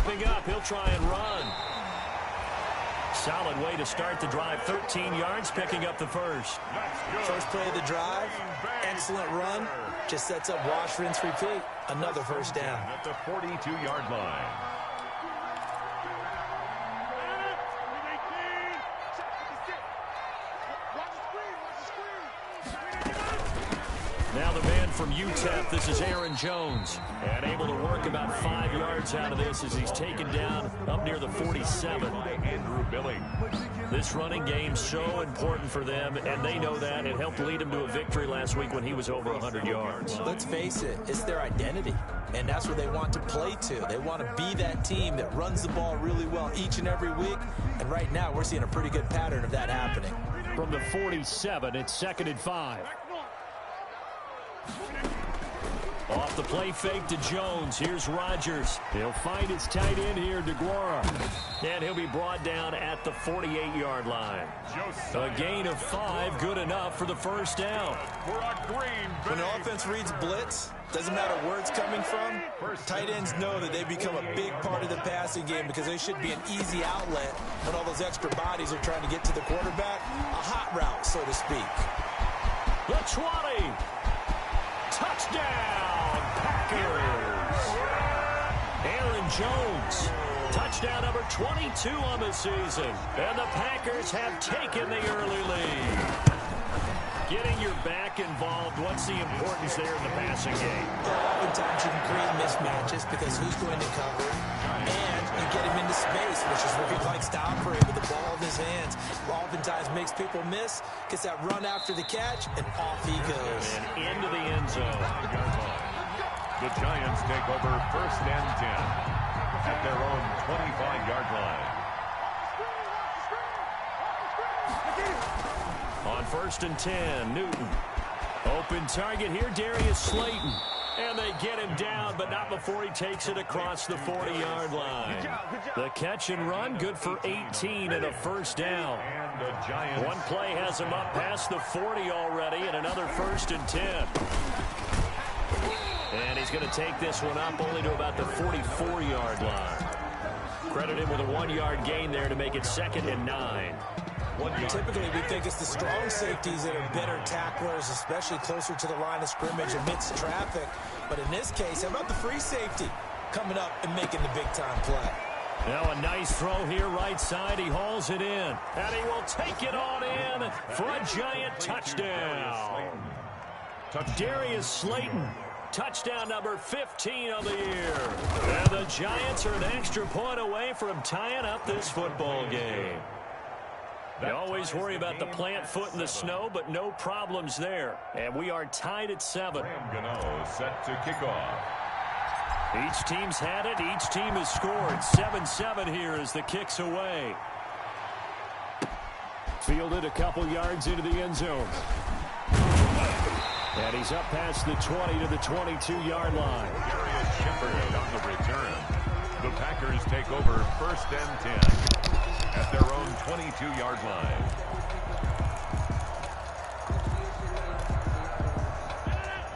stepping up. He'll try and run. Solid way to start the drive. 13 yards, picking up the first. First play of the drive. Excellent run. Just sets up wash, rinse, repeat. Another first down. At the 42-yard line. Now the man from UTEP, this is Aaron Jones. And able to work about 5 yards out of this as he's taken down up near the 47. Andrew Billing. This running game's so important for them, and they know that. It helped lead them to a victory last week when he was over 100 yards. Let's face it, it's their identity, and that's where they want to play to. They want to be that team that runs the ball really well each and every week, and right now we're seeing a pretty good pattern of that happening. From the 47, it's 2nd and 5. Off the play fake to Jones. Here's Rodgers. He'll find his tight end here, DeGuara. And he'll be brought down at the 48-yard line. A gain of 5, good enough for the first down. When the offense reads blitz, doesn't matter where it's coming from, tight ends know that they become a big part of the passing game because they should be an easy outlet when all those extra bodies are trying to get to the quarterback. A hot route, so to speak. The 20. Touchdown, Packers. Aaron Jones. Touchdown number 22 on the season. And the Packers have taken the early lead. Getting your back involved, what's the importance there in the passing game? Oftentimes you can create mismatches because who's going to cover, and you get him into space, which is where he likes to operate with the ball in his hands. Oftentimes makes people miss, gets that run after the catch, and off he goes. And into the end zone. The Giants take over 1st and 10 at their own 25-yard line. On 1st and 10, Newton. Open target here, Darius Slayton. And they get him down, but not before he takes it across the 40-yard line. The catch and run, good for 18 and a first down. One play has him up past the 40 already, and another 1st and 10. And he's going to take this one up only to about the 44-yard line. Credit him with a 1-yard gain there to make it 2nd and 9. Typically, we think it's the strong safeties that are better tacklers, especially closer to the line of scrimmage amidst traffic. But in this case, how about the free safety coming up and making the big-time play? Now a nice throw here right side. He hauls it in. And he will take it on in for a Giant touchdown. Darius Slayton. Touchdown number 15 of the year. And the Giants are an extra point away from tying up this football game. You always worry about the plant foot in the snow, but no problems there. And we are tied at 7. Gano set to kick off. Each team's had it. Each team has scored. 7-7 here as the kick's away. Fielded a couple yards into the end zone. And he's up past the 20 to the 22-yard line. Darius Shepard on the return. The Packers take over 1st and 10 at their own 22-yard line.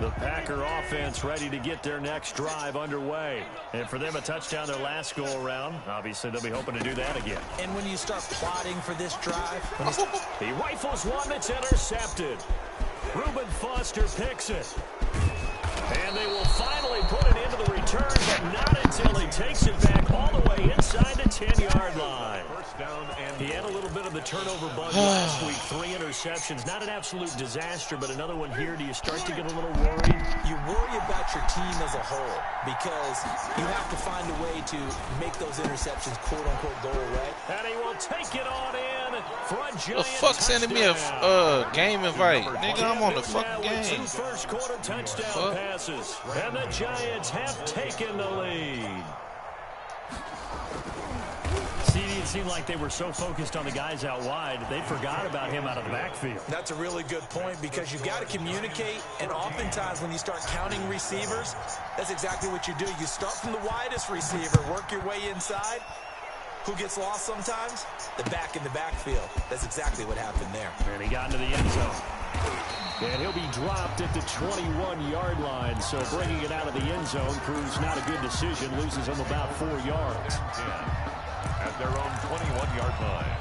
The Packer offense ready to get their next drive underway. And for them, a touchdown their last go-around. Obviously, they'll be hoping to do that again. And when you start plotting for this drive, he rifles one that's intercepted. Reuben Foster picks it. And they will finally put it into the return, but not until he takes it back all the way inside the 10-yard line. He had a little bit of the turnover bug last week. 3 interceptions. Not an absolute disaster, but another one here. Do you start to get a little worried? You worry about your team as a whole because you have to find a way to make those interceptions, quote-unquote, go away. And he will take it on in for a Giant the fuck sending me a game invite? Nigga, I'm on the fucking game. 2 first-quarter touchdown passes. And the Giants have taken the lead. It seemed like they were so focused on the guys out wide, they forgot about him out of the backfield. That's a really good point because you've got to communicate, and oftentimes when you start counting receivers, that's exactly what you do. You start from the widest receiver, work your way inside. Who gets lost sometimes? The back in the backfield. That's exactly what happened there. And he got into the end zone. And he'll be dropped at the 21-yard line. So bringing it out of the end zone proves not a good decision. Loses him about 4 yards. At their own 21-yard line.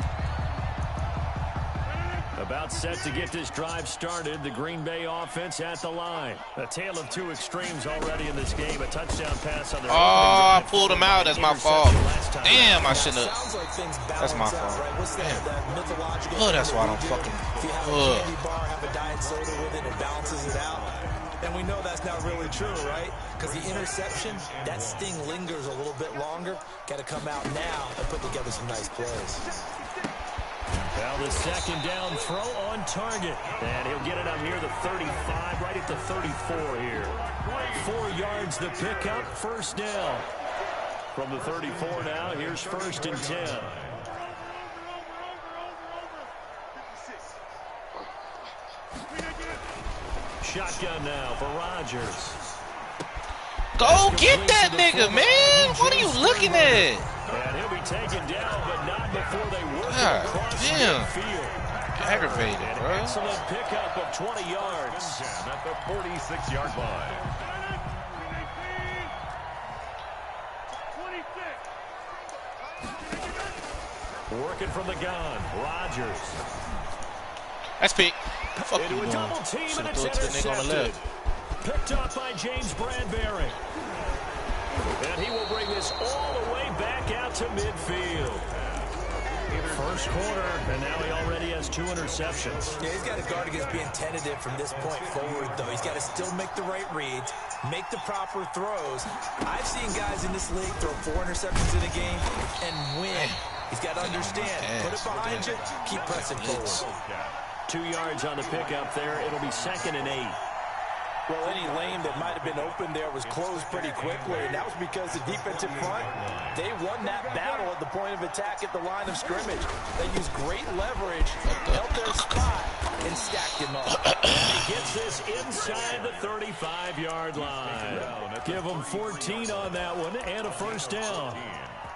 About set to get this drive started. The Green Bay offense at the line. A tale of two extremes already in this game. A touchdown pass on their opening I drive. pulled him out. That's my fault. Damn, I shouldn't have. Sounds like things That's my balance out, fault. right? What's that mythological Oh, that's thing why I that don't we do? fucking. If you have a candy bar, have a diet soda with it, it balances it out. And we know that's not really true, right? Because the interception, that sting lingers a little bit longer. Got to come out now and put together some nice plays. Well, the second down throw on target. And he'll get it up near the 35, right at the 34 here. 4 yards the pickup, first down. From the 34 now, here's 1st and 10. Shotgun now for Rodgers. Go get that nigga, man. What are you looking at? And he'll be taken down, but not before they work God across damn. midfield. Aggravated, An bro. excellent pickup of 20 yards. At the 46-yard line. Working from the gun, Rodgers. That's pick. Fuck you, Into a man. double team, and Should've it's threw it to the nigga on the intercepted. left. Picked up by James Bradbury. And he will bring this all the way back out to midfield. First quarter, and now he already has 2 interceptions. Yeah, he's got to guard against being tentative from this point forward, though. He's got to still make the right reads, make the proper throws. I've seen guys in this league throw 4 interceptions in a game and win. He's got to understand, put it behind you, keep pressing forward. 2 yards on the pickup there. It'll be 2nd and 8. Well, any lane that might have been open there was closed pretty quickly, and that was because the defensive front, they won that battle at the point of attack at the line of scrimmage. They used great leverage, held their spot, and stacked him up. He gets this inside the 35-yard line. Give him 14 on that one and a first down.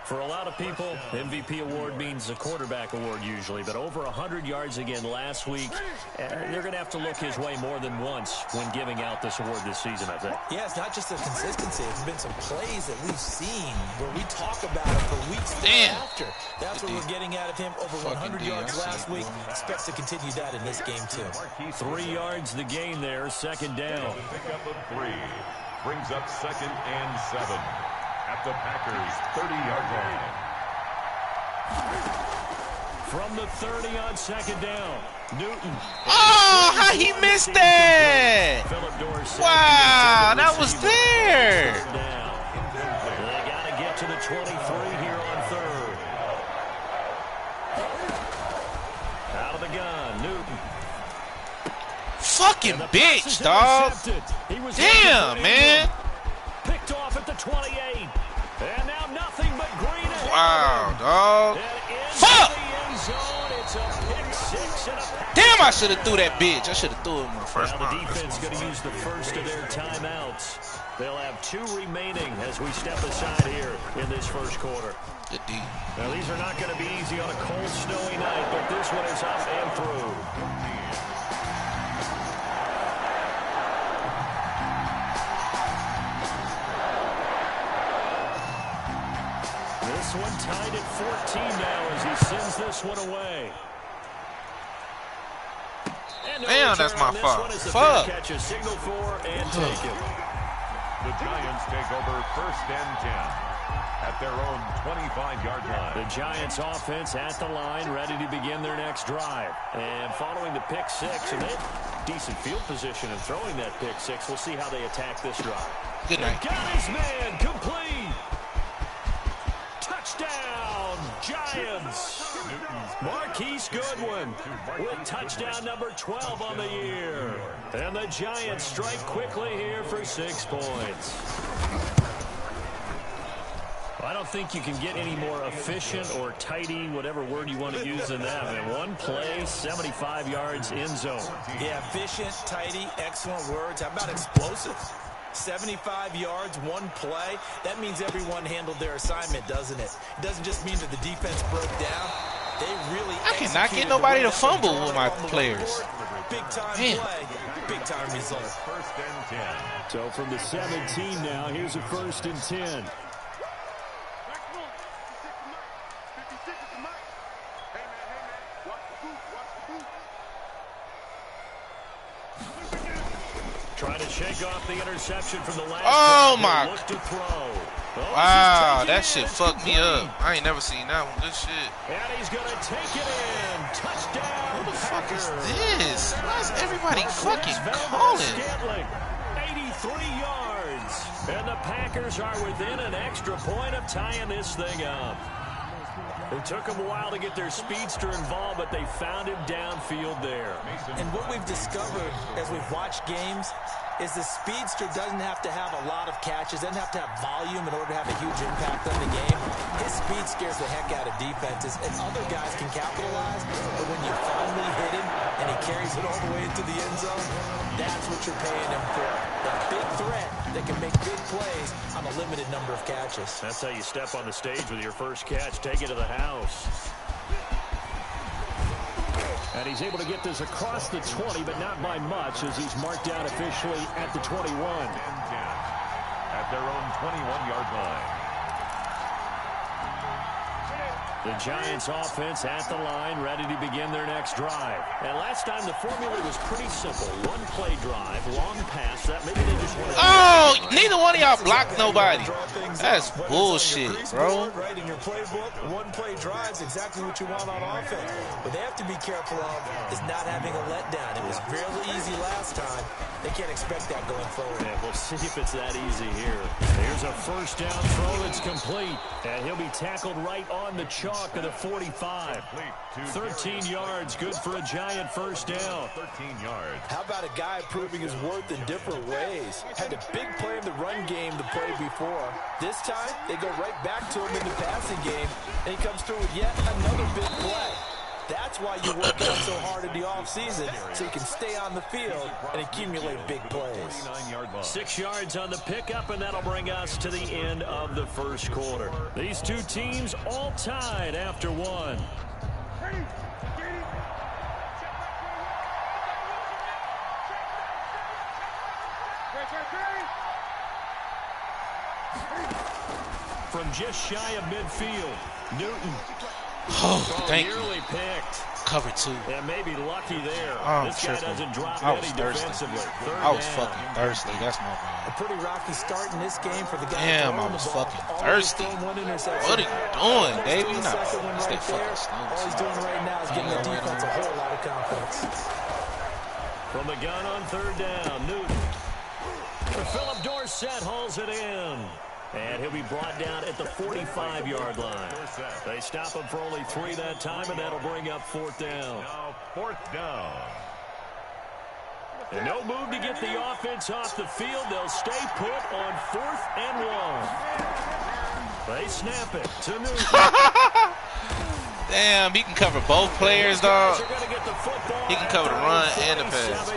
For a lot of people, MVP award means a quarterback award usually, but over 100 yards again last week. They're going to have to look his way more than once when giving out this award this season, I think. Yeah, it's not just the consistency. It's been some plays that we've seen where we talk about it for weeks after. That's what we're getting out of him. Over 100 yards last week. Expects to continue that in this game, too. 3 yards the gain there, 2nd down. Pickup of 3 brings up 2nd and 7 at the Packers' 30-yard line. From the 30 on 2nd down, Newton. Oh, how he missed that? Wow, that was there. They got to get to the 23 here on 3rd. Out of the gun, Newton. Fucking bitch, dog. Damn, man. Picked off at the 28. And now nothing but green ahead. Wow, dog. Fuck! Damn, I should have threw that bitch. I should have threw it in my first Now the round. defense going to use the first of their timeouts. They'll have 2 remaining as we step aside here in this first quarter. Good D. Now these are not going to be easy on a cold, snowy night, but this one is up and through. This one tied at 14 now as he sends this one away. Damn, that's my fault. Fuck. Catch a signal for and take it. The Giants take over 1st and 10 at their own 25-yard line. The Giants offense at the line, ready to begin their next drive. And following the pick 6, and they have decent field position in throwing that pick 6. We'll see how they attack this drive. Good night. Got his man complete. Touchdown, Giants. Marquise Goodwin with touchdown number 12 on the year. And the Giants strike quickly here for 6 points. I don't think you can get any more efficient or tidy, whatever word you want to use in that. I mean, 1 play, 75 yards in zone. Yeah, efficient, tidy, excellent words. How about explosive? 75 yards, 1 play. That means everyone handled their assignment, doesn't it? It doesn't just mean that the defense broke down. They really I cannot get nobody to fumble with my players. big-time play, big-time result. First and 10. So from the 17 now, here's a 1st and 10. Trying to shake off the interception from the last. Oh, my. Look to throw. Wow, that shit fucked me up. I ain't never seen that one. Good shit. And he's going to take it in. Touchdown. What the fuck is this? Why is everybody fucking calling? 83 yards. And the Packers are within an extra point of tying this thing up. It took them a while to get their speedster involved, but they found him downfield there. And what we've discovered as we've watched games is the speedster doesn't have to have a lot of catches, doesn't have to have volume in order to have a huge impact on the game. His speed scares the heck out of defenses, and other guys can capitalize, but when you finally hit him and he carries it all the way into the end zone, that's what you're paying him for. That big threat that can make big plays on a limited number of catches. That's how you step on the stage with your first catch. Take it to the house. And he's able to get this across the 20, but not by much, as he's marked down officially at the 21. At their own 21-yard line. The Giants offense at the line, ready to begin their next drive. And last time the formula was pretty simple. One play drive, long pass. That maybe they just wanted to... Oh, neither one of y'all blocked nobody. That's bullshit, bro. Right in your playbook, one play drive is exactly what you want on offense. What they have to be careful of is not having a letdown. It was really easy last time. They can't expect that going forward. Yeah, we'll see if it's that easy here. Here's a first down throw that's complete. And he'll be tackled right on the chalk of the 45. 13 yards, good for a Giant first down. 13 yards. How about a guy proving his worth in different ways? Had a big play in the run game the play before. This time, they go right back to him in the passing game, and he comes through with yet another big play. That's why you work out so hard in the offseason, so you can stay on the field and accumulate big plays. 6 yards on the pickup, and that'll bring us to the end of the first quarter. These two teams all tied after one. From just shy of midfield, Newton. Oh, thank you. Nearly picked. Cover 2. Yeah, maybe lucky there. Oh, this guy doesn't drop I was any thirsty. defensively. I was fucking thirsty. That's my A bad. pretty rocky start in this game for the guy. Damn, I was fucking thirsty. What are you doing, baby? Not stay fucking slow. All he's doing right now is giving the defense a whole lot of confidence. From the gun on third down, Newton. Philip Dorsett hauls it in. And he'll be brought down at the 45-yard line. They stop him for only 3 that time, and that'll bring up fourth down. Now fourth down. And no move to get the offense off the field. They'll stay put on 4th and 1. They snap it to Newton. Damn, he can cover both players, dog. He can cover the run and the pass.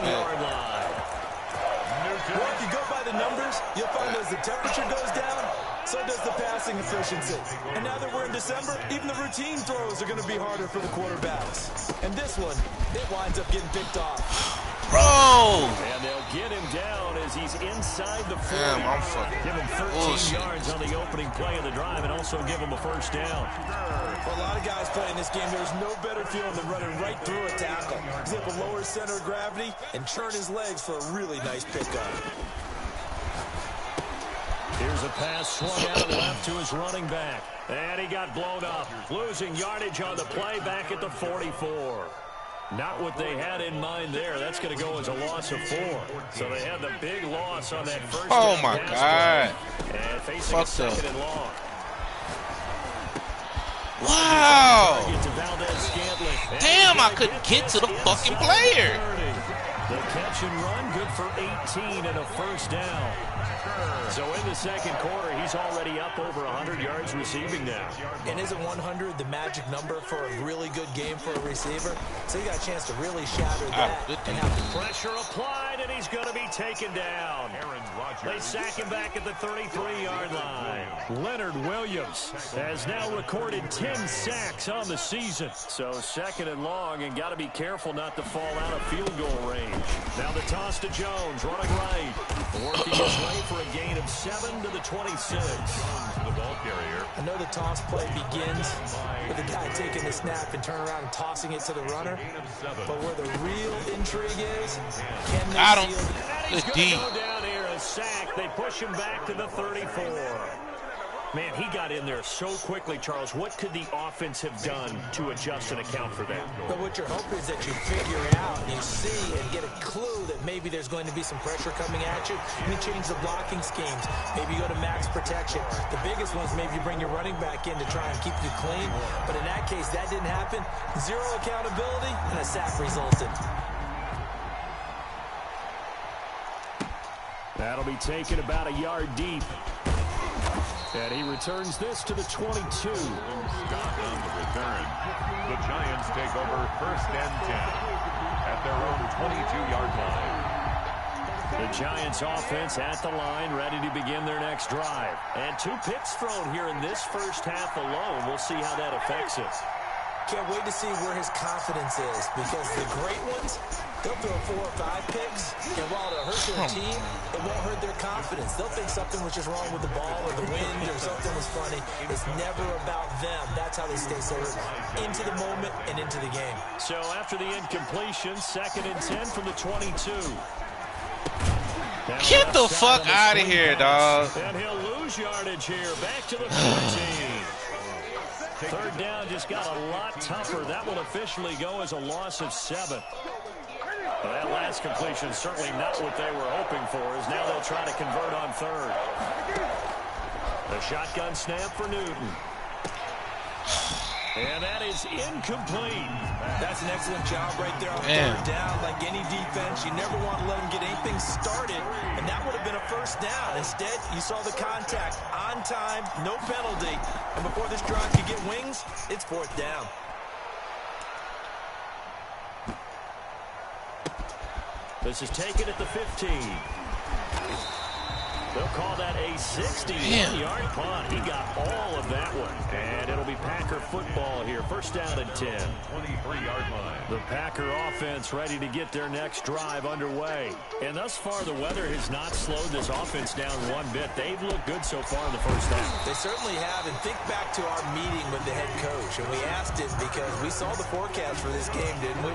Well, if you go by the numbers, you'll find as the temperature goes down, so does the passing efficiency. And now that we're in December, even the routine throws are going to be harder for the quarterbacks. And this one, it winds up getting picked off. Bro! And they'll get him down as he's inside the 40. Damn, I'm fucking give him 13 yards on the opening play of the drive and also give him a first down. For a lot of guys playing this game, there's no better feeling than running right through a tackle. He's able to lower his center of gravity and turn his legs for a really nice pickup. Here's a pass swung out left to his running back. And he got blown up. Losing yardage on the play back at the 44. Not what they had in mind there. That's going to go as a loss of 4. So they had the big loss on that first Oh, down my pass God. play. And facing a second and long. Wow. Damn, I couldn't get to the fucking player. The catch and run, good for 18 and a first down. So in the second quarter, he's already up over 100 yards receiving now. And isn't 100 the magic number for a really good game for a receiver? So you got a chance to really shatter that. And pressure applied. inside, and he's going to be taken down. They sack him back at the 33-yard line. Leonard Williams has now recorded 10 sacks on the season. So 2nd and long, and got to be careful not to fall out of field goal range. Now the toss to Jones, running right. Working his way for a gain of 7 to the 26. The ball carrier. I know the toss play begins with the guy taking the snap and turn around and tossing it to the runner. But where the real intrigue is, can they seal it? He's going to go down here, a sack. They push him back to the 34. Man, he got in there so quickly, Charles. What could the offense have done to adjust and account for that? But what you're hoping is that you figure out and you see and get a clue that maybe there's going to be some pressure coming at you. You change the blocking schemes. Maybe you go to max protection. The biggest ones, maybe you bring your running back in to try and keep you clean. But in that case, that didn't happen. Zero accountability, and a sack resulted. That'll be taken about a yard deep. And he returns this to the 22. Stop on the return. The Giants take over 1st and 10 at their own 22-yard line. The Giants offense at the line, ready to begin their next drive. And 2 picks thrown here in this first half alone. We'll see how that affects it. Can't wait to see where his confidence is, because the great ones, they'll throw 4 or 5 picks, and while it'll hurt their team, it won't hurt their confidence. They'll think something was just wrong with the ball or the wind or something was funny. It's never about them. That's how they stay so into the moment and into the game. So after the incompletion, 2nd and 10 from the 22. Get the fuck out of here, dog. And he'll lose yardage here. Back to the 14. 3rd down just got a lot tougher. That will officially go as a loss of 7. Well, that last completion certainly not what they were hoping for, as now they'll try to convert on 3rd. The shotgun snap for Newton. And that is incomplete. That's an excellent job right there on 3rd down. Like any defense, you never want to let them get anything started, and that would have been a 1st down. Instead, you saw the contact on time, no penalty, and before this drive could get wings, it's 4th down. This is taken at the 15. They'll call that a 61-yard punt. He got all of that one. And it'll be Packer football here. 1st down and 10. 23-yard line. The Packer offense ready to get their next drive underway. And thus far, the weather has not slowed this offense down one bit. They've looked good so far in the 1st half. They certainly have. And think back to our meeting with the head coach. And we asked him because we saw the forecast for this game, didn't we?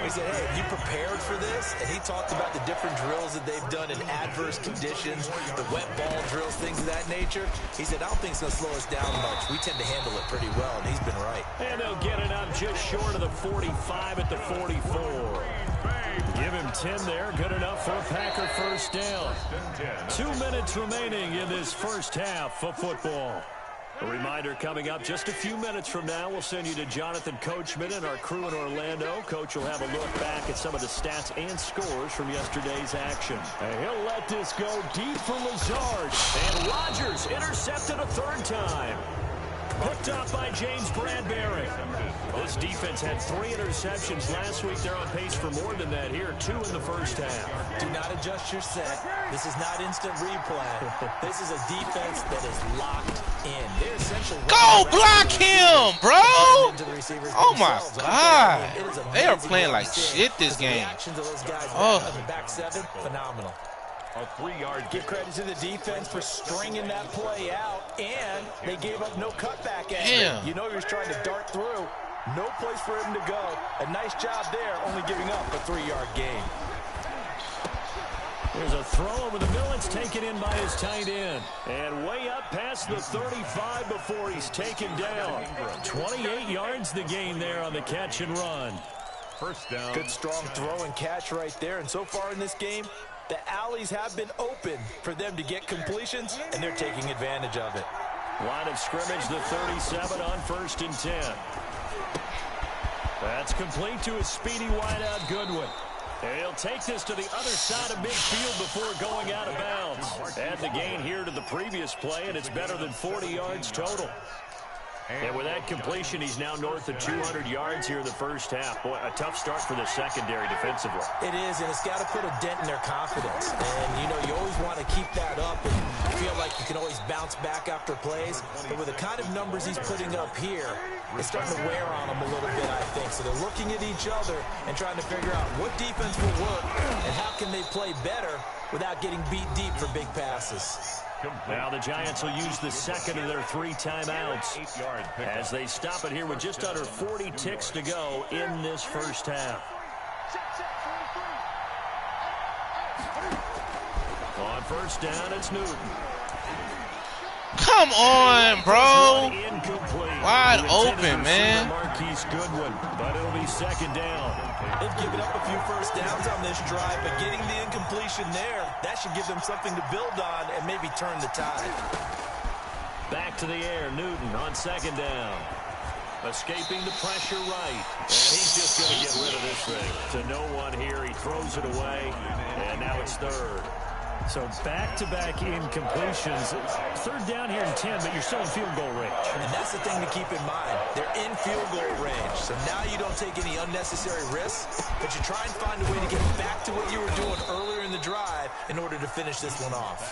We said, hey, have you prepared for this? And he talked about the different drills that they've done in adverse conditions, the wet ball drills, things of that nature. He said, I don't think it's going to slow us down much. We tend to handle it pretty well, and he's been right. And they'll get it up just short of the 45 at the 44. Give him 10 there. Good enough for a Packer 1st down. 2 minutes remaining in this 1st half of football. A reminder coming up just a few minutes from now. We'll send you to Jonathan Coachman and our crew in Orlando. Coach will have a look back at some of the stats and scores from yesterday's action. And he'll let this go deep for Lazard. And Rodgers intercepted a 3rd time. Picked up by James Bradbury. This defense had 3 interceptions last week. They're on pace for more than that here. 2 in the 1st half. Do not adjust your set. This is not instant replay. This is a defense that is locked in. They're essentially go block him, bro. Oh my God. They are playing like shit this game. Oh, the back 7, phenomenal. A 3-yard. Give credit to the defense for stringing that play out, and they gave up no cutback effort. You know he was trying to dart through. No place for him to go. A nice job there, only giving up a 3-yard gain. There's a throw over the middle. It's taken in by his tight end. And way up past the 35 before he's taken down. 28 yards the gain there on the catch and run. 1st down. Good strong throw and catch right there. And so far in this game, the alleys have been open for them to get completions, and they're taking advantage of it. Line of scrimmage, the 37 on 1st and 10. That's complete to his speedy wideout, Goodwin. And he'll take this to the other side of midfield before going out of bounds. Add the gain here to the previous play, and it's better than 40 yards total. And with that completion, he's now north of 200 yards here in the first half. Boy, a tough start for the secondary defensively. It is, and it's got to put a dent in their confidence. And, you know, you always want to keep that up and feel like you can always bounce back after plays. But with the kind of numbers he's putting up here, it's starting to wear on them a little bit, I think. So they're looking at each other and trying to figure out what defense will work and how can they play better without getting beat deep for big passes. Now the Giants will use the second of their 3 timeouts as they stop it here with just under 40 ticks to go in this first half. On first down, it's Newton. Come on, bro. Incomplete. Wide open, man. Marquise Goodwin, but it'll be second down. They've given up a few first downs on this drive, but getting the incompletion there, that should give them something to build on and maybe turn the tide. Back to the air, Newton on second down. Escaping the pressure right. And he's just going to get rid of this thing. To no one here, he throws it away, and now it's third. So back-to-back incompletions. Third down here in 10, but you're still in field goal range. And that's the thing to keep in mind. They're in field goal range. So now you don't take any unnecessary risks, but you try and find a way to get back to what you were doing earlier in the drive in order to finish this one off.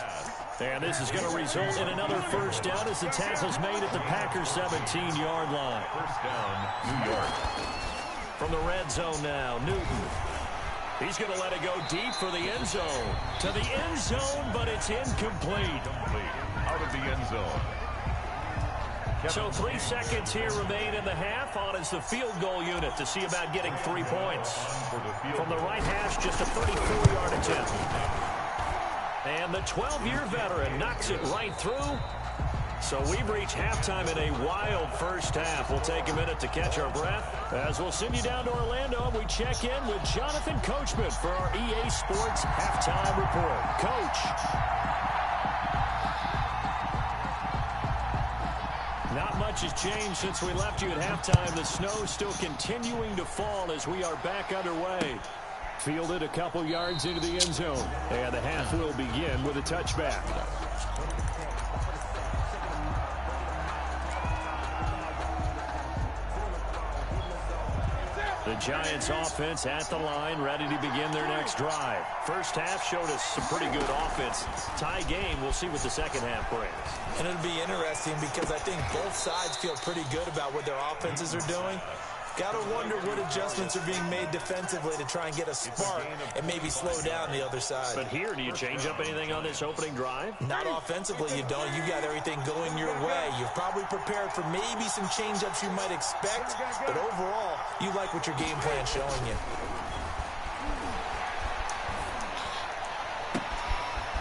And this is going to result in another first down as the tackle's made at the Packers' 17-yard line. First down, New York. From the red zone now, Newton. He's going to let it go deep for the end zone. To the end zone, but it's incomplete. Out of the end zone. So 3 seconds here remain in the half. On is the field goal unit to see about getting 3 points. From the right hash, just a 34-yard attempt. And the 12-year veteran knocks it right through. So we've reached halftime in a wild first half. We'll take a minute to catch our breath as we'll send you down to Orlando and we check in with Jonathan Coachman for our EA Sports Halftime Report. Coach. Not much has changed since we left you at halftime. The snow still continuing to fall as we are back underway. Fielded a couple yards into the end zone. And the half will begin with a touchback. The Giants offense at the line, ready to begin their next drive. First half showed us some pretty good offense. Tie game, we'll see what the second half brings. And it'll be interesting because I think both sides feel pretty good about what their offenses are doing. Got to wonder what adjustments are being made defensively to try and get a spark and maybe slow down the other side. But here, do you change up anything on this opening drive? Not offensively, you don't. You got everything going your way. You've probably prepared for maybe some change-ups you might expect, but overall, you like what your game plan's showing you.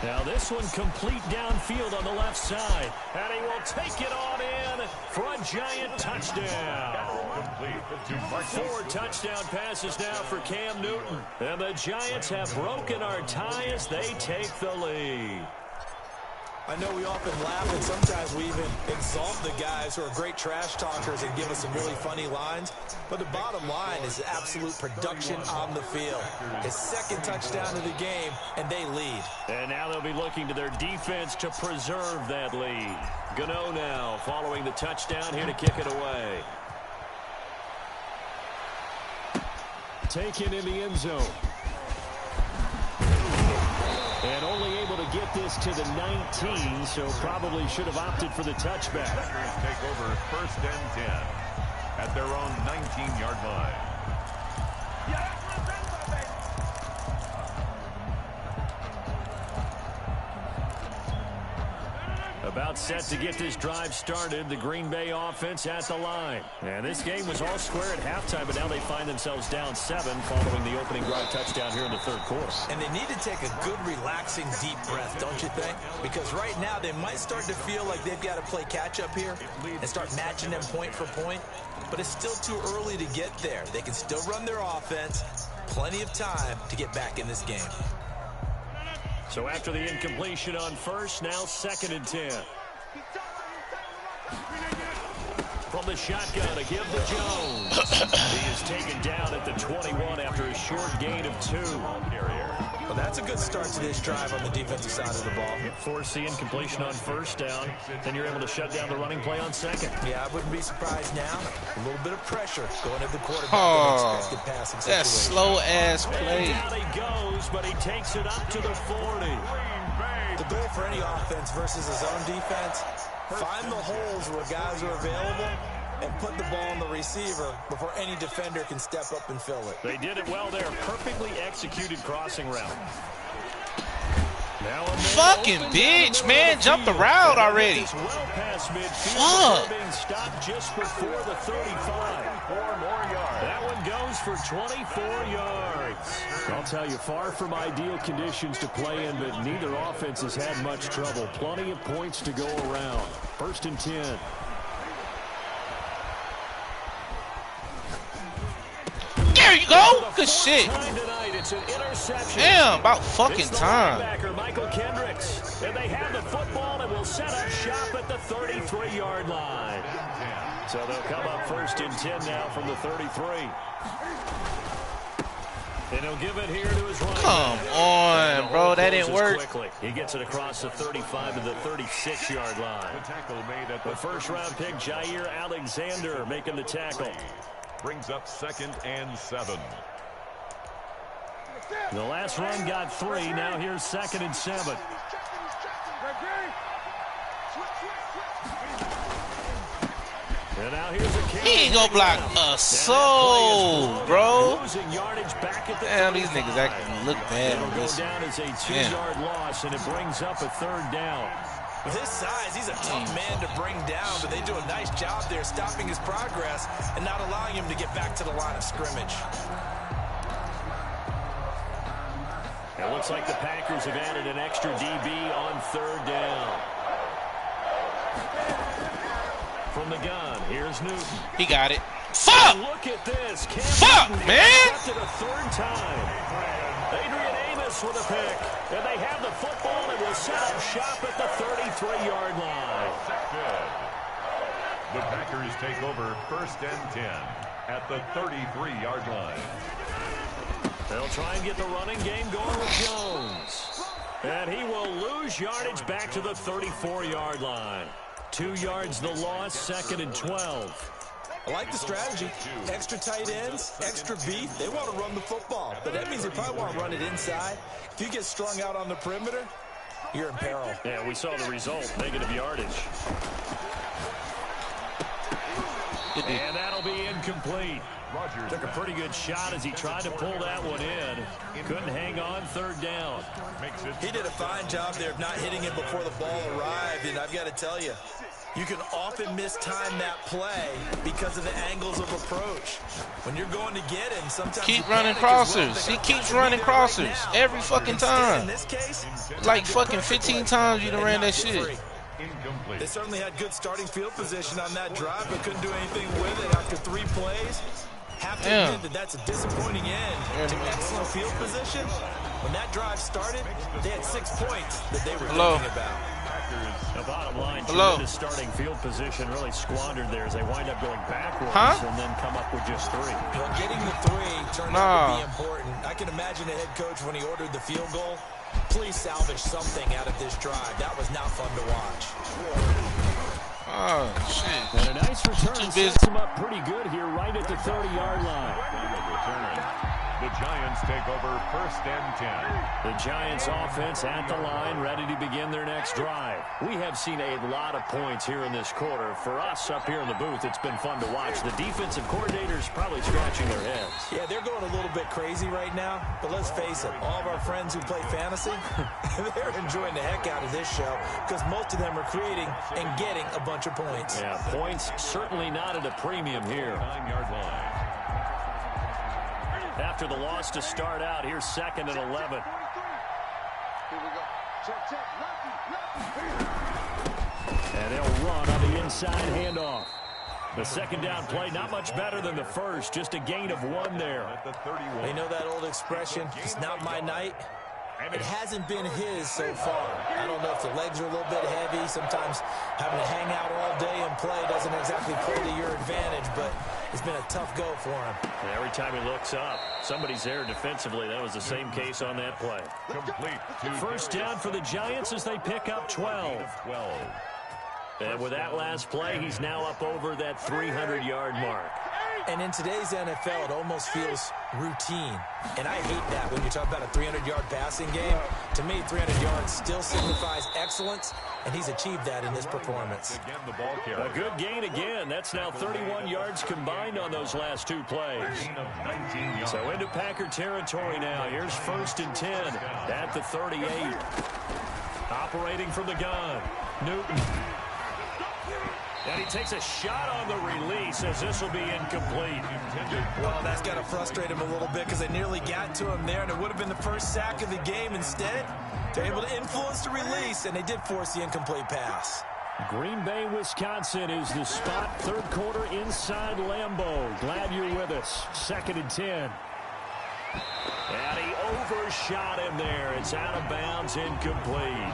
Now this one complete downfield on the left side. And he will take it on in for a giant touchdown. 4 touchdown passes now for Cam Newton. And the Giants have broken our tie as they take the lead. I know we often laugh and sometimes we even exalt the guys who are great trash talkers and give us some really funny lines. But the bottom line is absolute production on the field. His second touchdown of the game, and they lead. And now they'll be looking to their defense to preserve that lead. Gano now following the touchdown here to kick it away. Taken in the end zone. And only able to get this to the 19, so probably should have opted for the touchback. Packers take over first and 10 at their own 19-yard line. About set to get this drive started, the Green Bay offense at the line. And this game was all square at halftime, but now they find themselves down 7 following the opening drive touchdown here in the third quarter. And they need to take a good, relaxing, deep breath, don't you think? Because right now they might start to feel like they've got to play catch-up here and start matching them point for point. But it's still too early to get there. They can still run their offense. Plenty of time to get back in this game. So after the incompletion on first, now 2nd and 10. From the shotgun to give to Jones. He is taken down at the 21 after a short gain of 2. Carrier. Well, that's a good start to this drive on the defensive side of the ball. Force the incompletion on first down. Then you're able to shut down the running play on second. Yeah, I wouldn't be surprised now. A little bit of pressure going at the quarterback in expected passing situation. That slow-ass play. Down he goes, but he takes it up to the 40. The goal for any offense versus his own defense, find the holes where guys are available and put the ball on the receiver before any defender can step up and fill it. They did it well there. Perfectly executed crossing route. Now fucking bitch, man. Jumped the route already. Well past midfield. Fuck. Being stopped just before the 35. 4 more yards. That one goes for 24 yards. I'll tell you, far from ideal conditions to play in, but neither offense has had much trouble. Plenty of points to go around. 1st and 10. There you go. Good shit. It's damn, about fucking time. Michael Kendricks. And they have the football and will set up shop at the 33-yard line. So they'll come up 1st and 10 now from the 33. And he'll give it here to his running Come back. on, bro. That didn't work. Quickly. He gets it across the 35 to the 36-yard line. The tackle made at The first-round pick, Jair Alexander, making the tackle. Brings up 2nd and 7. The last run got 3. Now here's 2nd and 7. And now here's a He ain't gonna block a soul, bro. Damn, these niggas actually look bad on this. Down as a 2-yard loss, and it brings up a 3rd down. With his size, he's a tough man to bring down, but they do a nice job there stopping his progress and not allowing him to get back to the line of scrimmage. It looks like the Packers have added an extra DB on 3rd down. From the gun, here's Newton. He got it. Fuck! Look at this. Fuck, man! To the 3rd time. Adrian Amos with a pick. And they have the football and will set up shop at the 33-yard line. The Packers take over 1st and 10 at the 33-yard line. They'll try and get the running game going with Jones. And he will lose yardage back to the 34-yard line. 2 yards the loss, 2nd and 12. I like the strategy. Extra tight ends, extra beef. They want to run the football, but that means they probably want to run it inside. If you get strung out on the perimeter, you're in peril. Yeah, we saw the result, negative yardage. And that'll be incomplete. Rogers took a pretty good shot as he tried to pull that one in. Couldn't hang on 3rd down. He did a fine job there of not hitting it before the ball arrived, and I've got to tell you, you can often mistime that play because of the angles of approach. When you're going to get him, sometimes keep running crossers. He keeps running crossers every fucking time. In this case, like fucking 15 times you done ran that shit. They certainly had good starting field position on that drive, but couldn't do anything with it after 3 plays. Have to admit that that's a disappointing end to excellent field position. When that drive started, they had 6 points that they were thinking about. The bottom line, tremendous starting field position really squandered there as they wind up going backwards and then come up with just 3. Well, getting the 3 turned out to be important. I can imagine the head coach when he ordered the field goal. Please salvage something out of this drive. That was not fun to watch. Oh, shit. And a nice return sets him up pretty good here right at the 30-yard line. The Giants take over 1st and 10. The Giants offense at the line, ready to begin their next drive. We have seen a lot of points here in this quarter. For us up here in the booth, it's been fun to watch. The defensive coordinators probably scratching their heads. Yeah, they're going a little bit crazy right now, but let's face it, all of our friends who play fantasy, they're enjoying the heck out of this show because most of them are creating and getting a bunch of points. Yeah, points certainly not at a premium here. 9-yard line. After the loss to start out, here's 2nd and 11. Here we go. Check. And they'll run on the inside handoff. The 2nd down play, not much better than the first, just a gain of 1 there. At the 31. They know that old expression, it's not my night. It hasn't been his so far. I don't know if the legs are a little bit heavy. Sometimes having to hang out all day and play doesn't exactly play to your advantage, but it's been a tough go for him. And every time he looks up, somebody's there defensively. That was the same case on that play. Complete to First down for the Giants as they pick up 12. And with that last play, he's now up over that 300-yard mark. And in today's NFL, it almost feels routine. And I hate that when you talk about a 300-yard passing game. To me, 300 yards still signifies excellence, and he's achieved that in this performance. A good gain again. That's now 31 yards combined on those last two plays. So into Packer territory now. Here's 1st and 10 at the 38. Operating from the gun, Newton. And he takes a shot on the release as this will be incomplete. Well, that's got to frustrate him a little bit because they nearly got to him there, and it would have been the first sack of the game. Instead, they're able to influence the release, and they did force the incomplete pass. Green Bay, Wisconsin is the spot. Third quarter inside Lambeau. Glad you're with us. 2nd and 10. And he overshot him there. It's out of bounds, incomplete.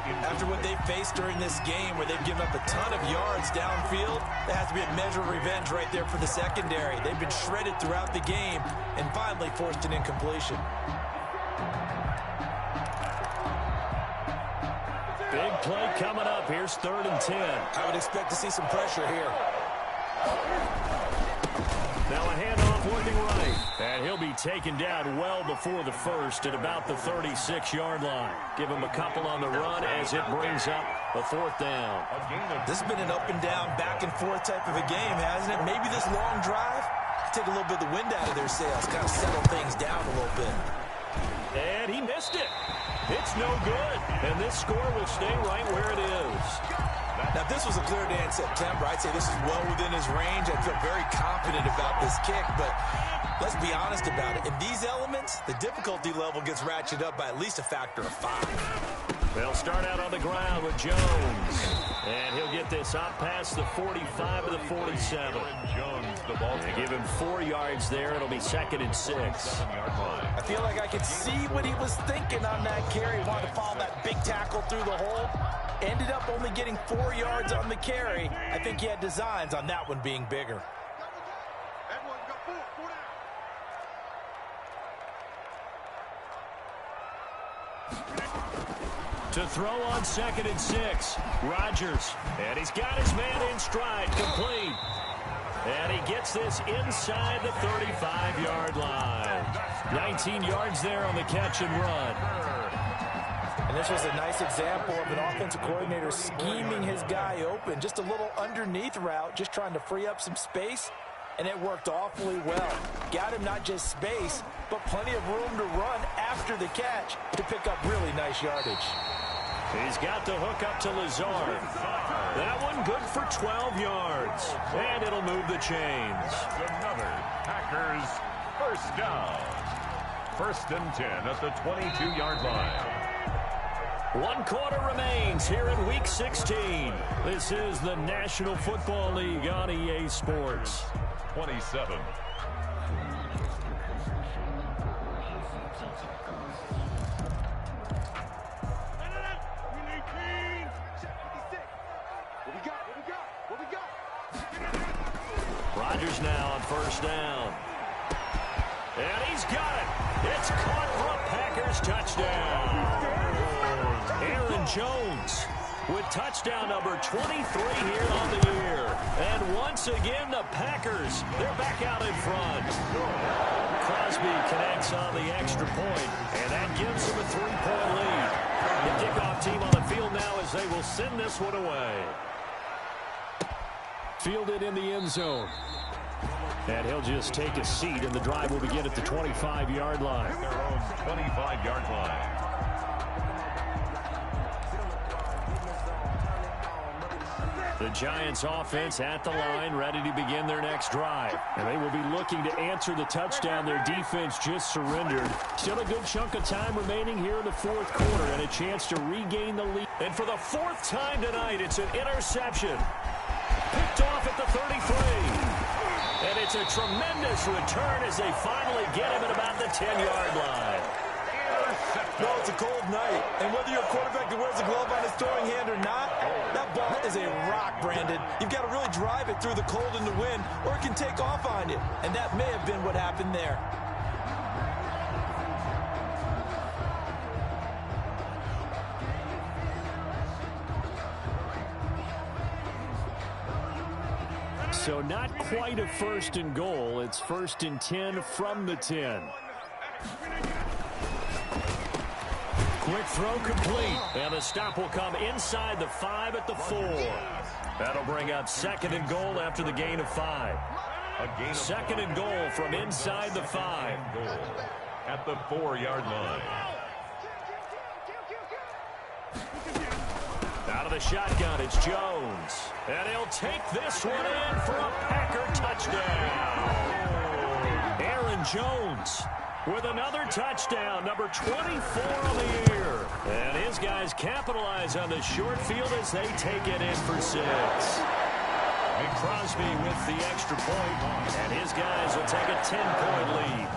After what they've faced during this game where they've given up a ton of yards downfield, there has to be a measure of revenge right there for the secondary. They've been shredded throughout the game and finally forced an incompletion. Big play coming up. Here's 3rd and 10. I would expect to see some pressure here. Now a handoff working right. And he'll be taken down well before the first at about the 36-yard line. Give him a couple on the run as it brings up a 4th down. This has been an up and down, back and forth type of a game, hasn't it? Maybe this long drive, take a little bit of the wind out of their sails, kind of settle things down a little bit. And he missed it. It's no good. And this score will stay right where it is. Now, if this was a clear day in September, I'd say this is well within his range. I'd feel very confident about this kick, but let's be honest about it. In these elements, the difficulty level gets ratcheted up by at least a factor of 5. They'll start out on the ground with Jones. And he'll get this up past the 45 to the 47. They give him 4 yards there. It'll be 2nd and 6. I feel like I could see what he was thinking on that carry. He wanted to follow that big tackle through the hole. Ended up only getting 4 yards on the carry. I think he had designs on that one being bigger. To throw on 2nd and 6. Rodgers. And he's got his man in stride. Complete. And he gets this inside the 35-yard line. 19 yards there on the catch and run. And this was a nice example of an offensive coordinator scheming his guy open. Just a little underneath route, just trying to free up some space. And it worked awfully well. Got him not just space, but plenty of room to run after the catch to pick up really nice yardage. He's got the hook up to Lazard. That one good for 12 yards. And it'll move the chains. Another Packers first down. 1st and 10 at the 22-yard line. 1 quarter remains here in Week 16. This is the National Football League on EA Sports. 27. Rodgers now on 1st down. And he's got it. It's caught for a Packers touchdown. Aaron Jones with touchdown number 23 here on the year. And once again, the Packers, they're back out in front. Crosby connects on the extra point, and that gives them a 3-point lead. The kickoff team on the field now as they will send this one away. Fielded in the end zone. And he'll just take a seat, and the drive will begin at the 25-yard line. Their own 25-yard line. The Giants offense at the line, ready to begin their next drive. And they will be looking to answer the touchdown their defense just surrendered. Still a good chunk of time remaining here in the 4th quarter and a chance to regain the lead. And for the 4th time tonight, it's an interception. Picked off at the 33. And it's a tremendous return as they finally get him at about the 10-yard line. Well, it's a cold night, and whether you're a quarterback that wears a glove on his throwing hand or not, that ball is a rock, Brandon. You've got to really drive it through the cold and the wind, or it can take off on you, and that may have been what happened there. So not quite a first and goal. It's 1st and 10 from the 10. Quick throw complete. And the stop will come inside the 5 at the 4. That'll bring up 2nd and goal after the gain of 5. 2nd and goal from inside the 5. At the 4-yard line. Out of the shotgun, it's Jones. And he'll take this one in for a Packer touchdown. Aaron Jones with another touchdown, number 24 on the year. And his guys capitalize on the short field as they take it in for 6. Crosby with the extra point, and his guys will take a 10-point lead.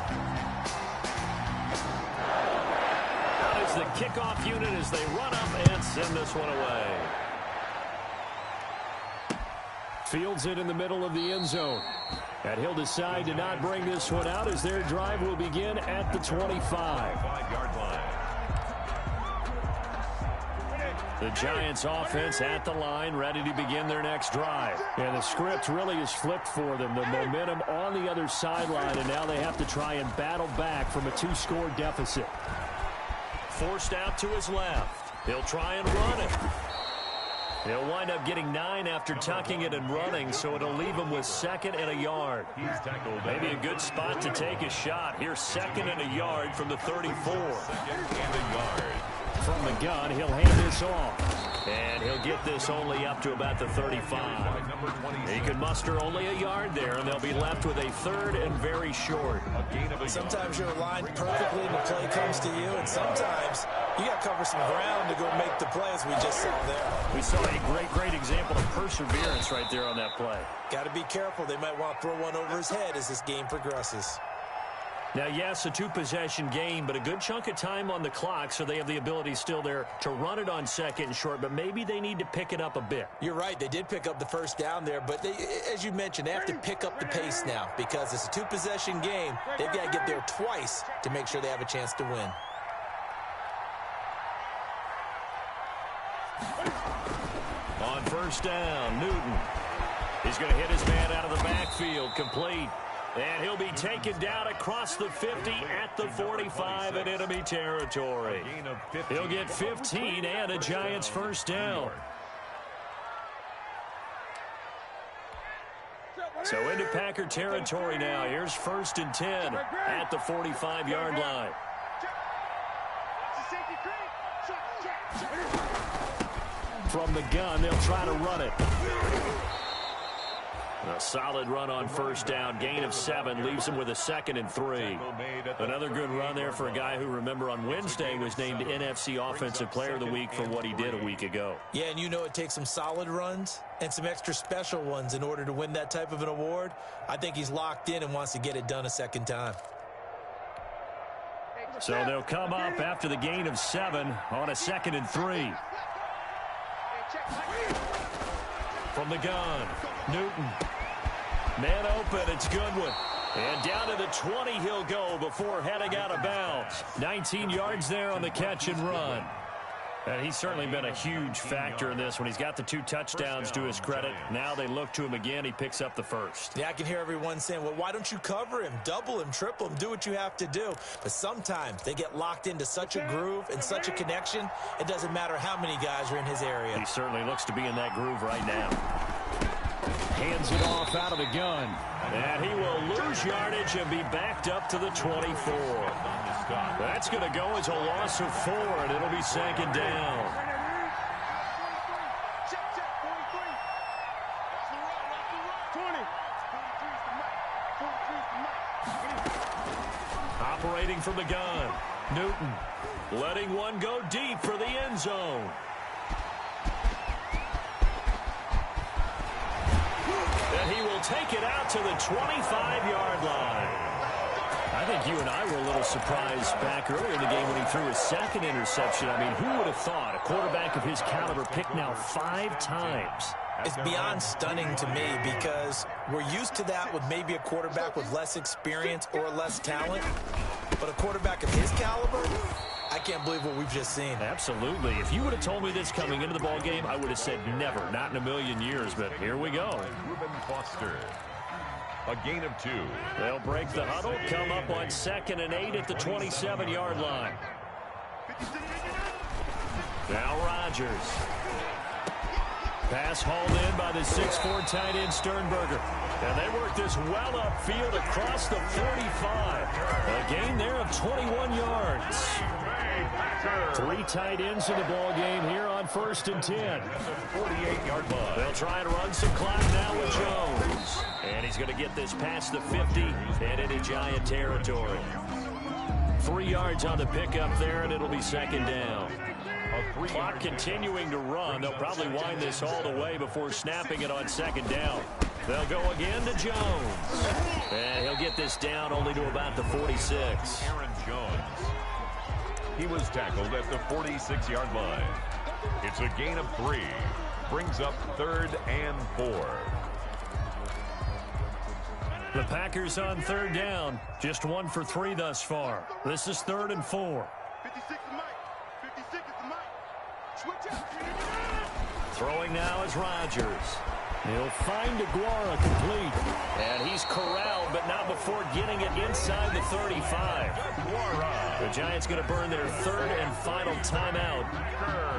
Now is the kickoff unit as they run up and send this one away. Fields it in the middle of the end zone. And he'll decide to not bring this one out as their drive will begin at the 25-yard line. The Giants offense at the line, ready to begin their next drive. And the script really is flipped for them. The momentum on the other sideline, and now they have to try and battle back from a 2-score deficit. Forced out to his left. He'll try and run it. He'll wind up getting 9 after tucking it and running, so it'll leave him with 2nd and a yard. Maybe a good spot to take a shot. Here's 2nd and a yard from the 34. From the gun, he'll hand this off. And he'll get this only up to about the 35. He can muster only a yard there, and they'll be left with a 3rd and very short. Sometimes you're aligned perfectly and the play comes to you, and sometimes you got to cover some ground to go make the play, as we just saw there. We saw a great example of perseverance right there on that play. Got to be careful. They might want to throw one over his head as this game progresses. Now, yes, a 2-possession game, but a good chunk of time on the clock, so they have the ability still there to run it on 2nd and short, but maybe they need to pick it up a bit. You're right. They did pick up the first down there, but they, as you mentioned, they have to pick up the pace now because it's a 2-possession game. They've got to get there twice to make sure they have a chance to win. On 1st down, Newton. He's going to hit his man out of the backfield, complete. And he'll be taken down across the 50 at the 45 in enemy territory. He'll get 15 and a Giants 1st down. So into Packer territory now. Here's 1st and 10 at the 45-yard line. From the gun, they'll try to run it. A solid run on 1st down. Gain of 7 leaves him with a 2nd and 3. Another good run there for a guy who, remember, on Wednesday was named NFC Offensive Player of the Week for what he did a week ago. Yeah, and you know it takes some solid runs and some extra special ones in order to win that type of an award. I think he's locked in and wants to get it done a 2nd time. So they'll come up after the gain of 7 on a 2nd and 3. From the gun, Newton. Man open, it's Goodwin. And down to the 20 he'll go before heading out of bounds. 19 yards there on the catch and run. And he's certainly been a huge factor in this when he's got the 2 touchdowns to his credit. Now they look to him again. He picks up the 1st. Yeah, I can hear everyone saying, well, why don't you cover him, double him, triple him, do what you have to do. But sometimes they get locked into such a groove and such a connection, it doesn't matter how many guys are in his area. He certainly looks to be in that groove right now. Hands it off out of the gun. And he will lose yardage and be backed up to the 24. That's going to go as a loss of 4, and it'll be 2nd down. Operating from the gun, Newton letting one go deep for the end zone. And he will take it out to the 25-yard line. I think you and I were a little surprised back earlier in the game when he threw his second interception. I mean, who would have thought a quarterback of his caliber picked now 5 times? It's beyond stunning to me because we're used to that with maybe a quarterback with less experience or less talent. But a quarterback of his caliber, I can't believe what we've just seen. Absolutely. If you would have told me this coming into the ball game, I would have said never, not in a million years. But here we go. Reuben Foster. A gain of 2. They'll break the huddle, come up on 2nd and 8 at the 27-yard line. Now Rodgers. Pass hauled in by the 6'4" tight end Sternberger. And they work this well upfield across the 45. A gain there of 21 yards. 3 tight ends in the ball game here on 1st and 10. 48-yard line. They'll try and run some clock now with Jones. And he's going to get this past the 50 and into Giant territory. 3 yards on the pickup there, and it'll be 2nd down. Clock continuing to run. They'll probably wind this all the way before snapping it on 2nd down. They'll go again to Jones. And he'll get this down only to about the 46. Aaron Jones. He was tackled at the 46-yard line. It's a gain of 3. Brings up 3rd and 4. The Packers on 3rd down. Just 1 for 3 thus far. This is 3rd and 4. 56 is Mike. 56 is Mike. Switch out. Throwing now is Rodgers. He'll find Aguara complete. And he's corralled, but not before getting it inside the 35. The Giants going to burn their 3rd and final timeout.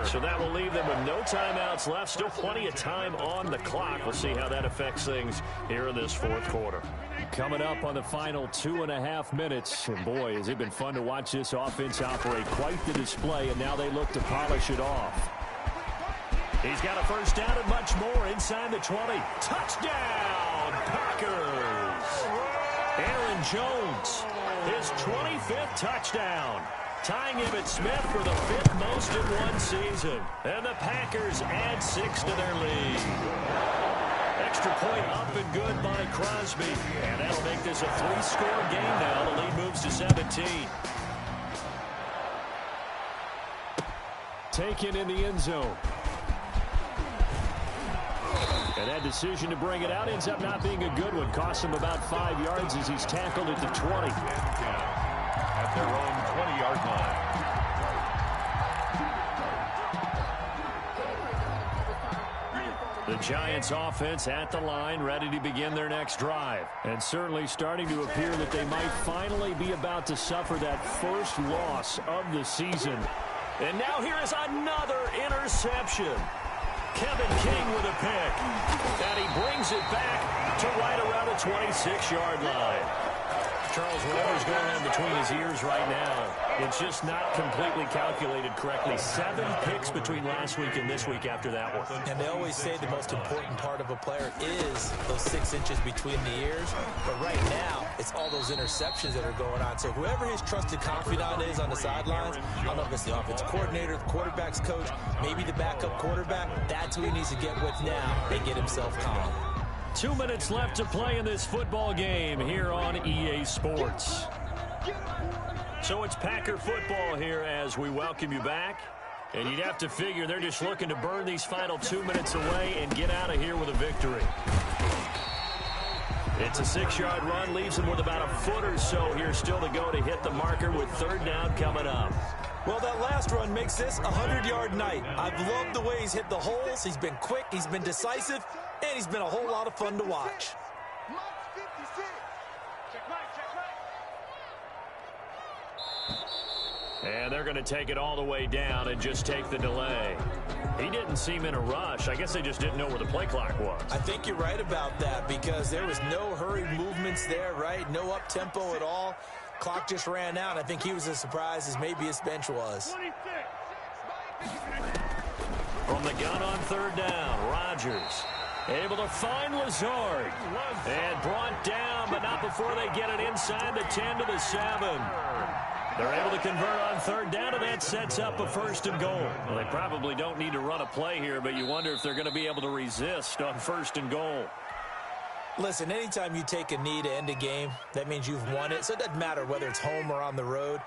So that will leave them with no timeouts left. Still plenty of time on the clock. We'll see how that affects things here in this 4th quarter. Coming up on the final 2.5 minutes. And boy, has it been fun to watch this offense operate. Quite the display, and now they look to polish it off. He's got a 1st down and much more inside the 20. Touchdown, Packers! Aaron Jones, his 25th touchdown. Tying Emmitt Smith for the 5th most in one season. And the Packers add 6 to their lead. Extra point up and good by Crosby. And that'll make this a 3-score game now. The lead moves to 17. Taken in the end zone. And that decision to bring it out ends up not being a good one. Costs him about 5 yards as he's tackled at the 20. At their own 20-yard line. The Giants offense at the line, ready to begin their next drive. And certainly starting to appear that they might finally be about to suffer that first loss of the season. And now here is another interception. Kevin King with a pick. And he brings it back to right around the 26-yard line. Charles, whatever's going on between his ears right now, it's just not completely calculated correctly. 7 picks between last week and this week after that one. And they always say the most important part of a player is those 6 inches between the ears. But right now, it's all those interceptions that are going on. So whoever his trusted confidant is on the sidelines, I don't know if it's the offensive coordinator, the quarterback's coach, maybe the backup quarterback, that's who he needs to get with now and get himself calm. 2 minutes left to play in this football game here on EA Sports. So it's Packer football here as we welcome you back. And you'd have to figure they're just looking to burn these final 2 minutes away and get out of here with a victory. It's a 6-yard run, leaves them with about a foot or so here still to go to hit the marker with 3rd down coming up. Well, that last run makes this a 100-yard night. I've loved the way he's hit the holes. He's been quick, he's been decisive, and he's been a whole lot of fun to watch. And they're going to take it all the way down and just take the delay. He didn't seem in a rush. I guess they just didn't know where the play clock was. I think you're right about that because there was no hurried movements there, right? No up-tempo at all. Clock just ran out. I think he was as surprised as maybe his bench was. From the gun on 3rd down, Rodgers able to find Lazard. And brought down, but not before they get it inside the 10 to the 7. They're able to convert on 3rd down, and that sets up a 1st and goal. Well, they probably don't need to run a play here, but you wonder if they're going to be able to resist on 1st and goal. Listen, anytime you take a knee to end a game, that means you've won it. So it doesn't matter whether it's home or on the road.